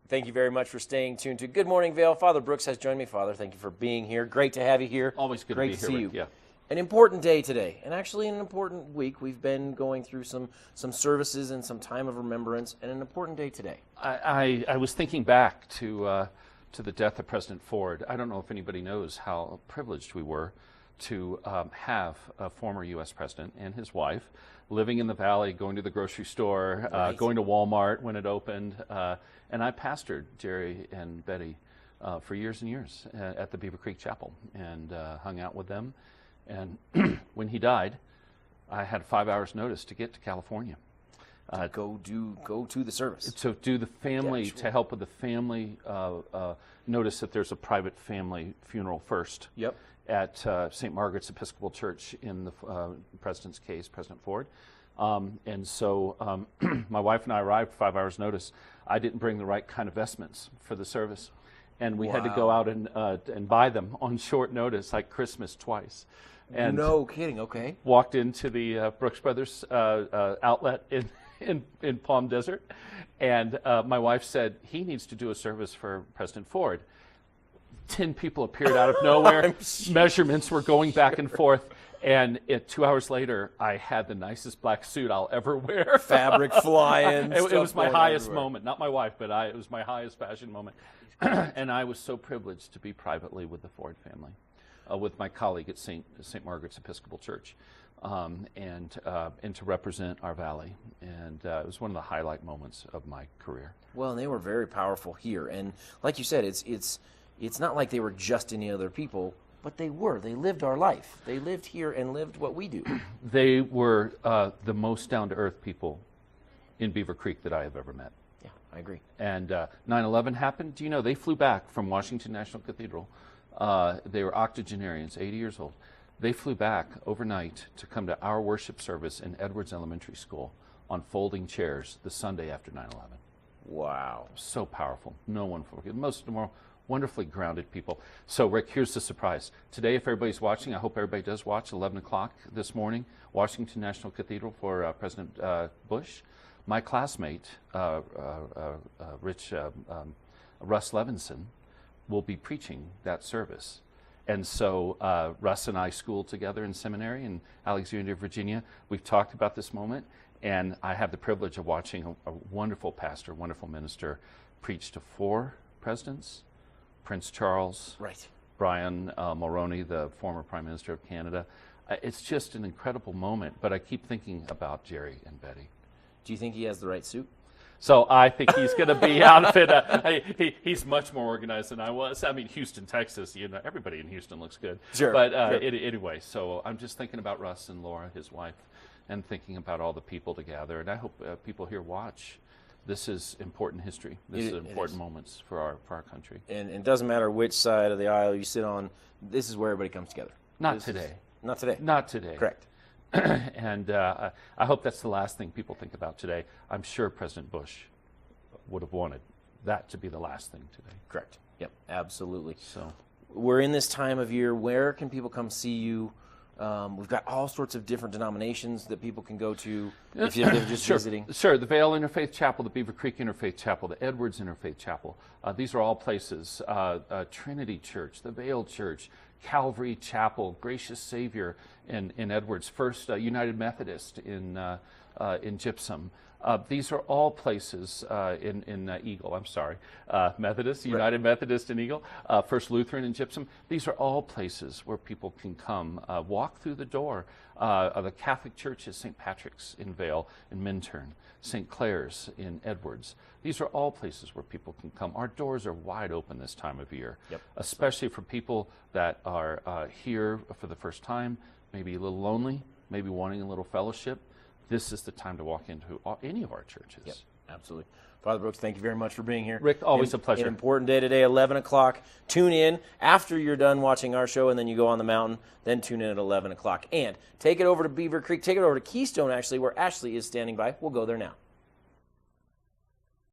Thank you very much for staying tuned to Good Morning Vail. Father Brooks has joined me. Father, thank you for being here. Great to have you here. Always good Great to be here, see Rick. you. Yeah. An important day today, and actually an important week. We've been going through some services and some time of remembrance, and an important day today. I was thinking back to the death of President Ford. I don't know if anybody knows how privileged we were to have a former U.S. president and his wife living in the Valley, going to the grocery store, going to Walmart when it opened. And I pastored Jerry and Betty for years and years at the Beaver Creek Chapel and hung out with them. And when he died, I had 5 hours notice to get to California. Go to the service. To do the family, to help with the family. Notice that there's a private family funeral first. Yep. At St. Margaret's Episcopal Church in the president's case, President Ford. And so my wife and I arrived 5 hours notice. I didn't bring the right kind of vestments for the service. And we had to go out and buy them on short notice, like Christmas twice. And no kidding, okay. Walked into the Brooks Brothers outlet in Palm Desert. And my wife said, he needs to do a service for President Ford. 10 people appeared out of nowhere. Measurements were going back and forth. And 2 hours later, I had the nicest black suit I'll ever wear. Fabric flying. It was my highest everywhere. moment. Not my wife, but it was my highest fashion moment. And I was so privileged to be privately with the Ford family, with my colleague at St. Margaret's Episcopal Church, and to represent our valley. And it was one of the highlight moments of my career. Well, and they were very powerful here. And like you said, it's not like they were just any other people, but they were. They lived our life. They lived here and lived what we do. They were the most down-to-earth people in Beaver Creek that I have ever met. Yeah, I agree. And 9/11 happened. Do you know, they flew back from Washington National Cathedral. They were octogenarians, 80 years old. They flew back overnight to come to our worship service in Edwards Elementary School on folding chairs the Sunday after 9/11. Wow. So powerful. No one forget. More wonderfully grounded people. So, Rick, here's the surprise. Today, if everybody's watching, I hope everybody does watch, 11 o'clock this morning, Washington National Cathedral for President Bush. My classmate, Russ Levinson, will be preaching that service. And so Russ and I schooled together in seminary in Alexandria, Virginia. We've talked about this moment, and I have the privilege of watching a wonderful pastor, wonderful minister, preach to 4 presidents, Prince Charles, right. Brian Mulroney, the former Prime Minister of Canada. It's just an incredible moment, but I keep thinking about Jerry and Betty. Do you think he has the right suit? So I think he's going to be outfitted. He's much more organized than I was. I mean, Houston, Texas, you know, everybody in Houston looks good. Sure. But sure. Anyway, so I'm just thinking about Russ and Laura, his wife, and thinking about all the people together. And I hope people here watch. This is important history. This is important moments for our country. And it doesn't matter which side of the aisle you sit on. This is where everybody comes together. Not today. Not today. Not today. Correct. And I hope that's the last thing people think about today. I'm sure President Bush would have wanted that to be the last thing today. Correct. Yep, absolutely. So we're in this time of year. Where can people come see you? We've got all sorts of different denominations that people can go to if they're just visiting. Sure. The Vail Interfaith Chapel, the Beaver Creek Interfaith Chapel, the Edwards Interfaith Chapel. These are all places. Trinity Church, the Vail Church, Calvary Chapel, Gracious Savior in Edwards, First United Methodist in Gypsum. These are all places in Eagle, I'm sorry, Methodist, United Methodist in Eagle, First Lutheran in Gypsum. These are all places where people can come, walk through the door. The Catholic Church is St. Patrick's in Vail, in Minturn, St. Clair's in Edwards. These are all places where people can come. Our doors are wide open this time of year, especially for people that are here for the first time, maybe a little lonely, maybe wanting a little fellowship. This is the time to walk into any of our churches. Yep, absolutely. Father Brooks, thank you very much for being here. Rick, always a pleasure. An important day today, 11 o'clock. Tune in after you're done watching our show, and then you go on the mountain. Then tune in at 11 o'clock. And take it over to Beaver Creek. Take it over to Keystone, actually, where Ashley is standing by. We'll go there now.